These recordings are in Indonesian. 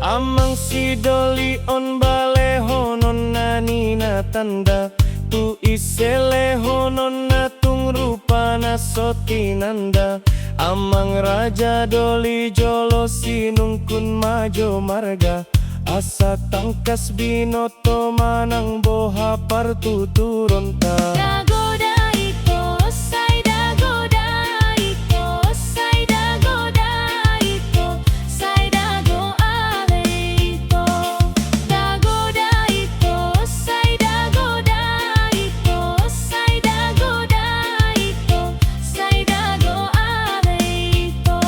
Amang si doli on balehonon nanina tanda tu iselehonon natung rupana sotinanda. Amang raja doli jolo sinungkun majo marga asa tangkas binoto manang boha partuturon ta. Dagoda iko, say dagoda iko, say dagoda iko, say dago ale iko. Dagoda iko, say dagoda iko, say dagoda iko, say dago ale iko.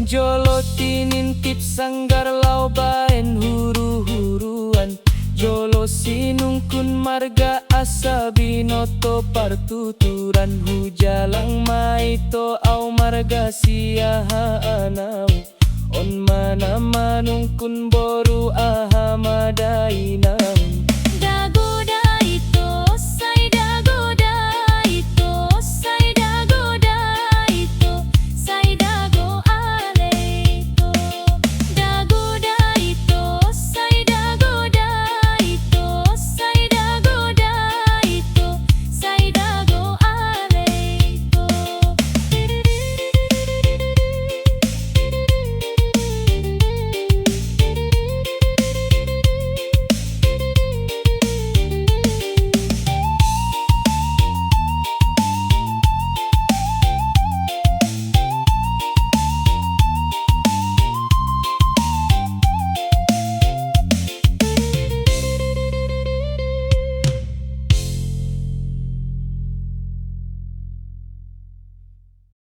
Jolo tinintip sanggar lau baen huru-huruan. Jolo sinungkun marga asa binoto partuturan. Hujalang maito au marga siaha anau. On mana manungkun boru aha madaina.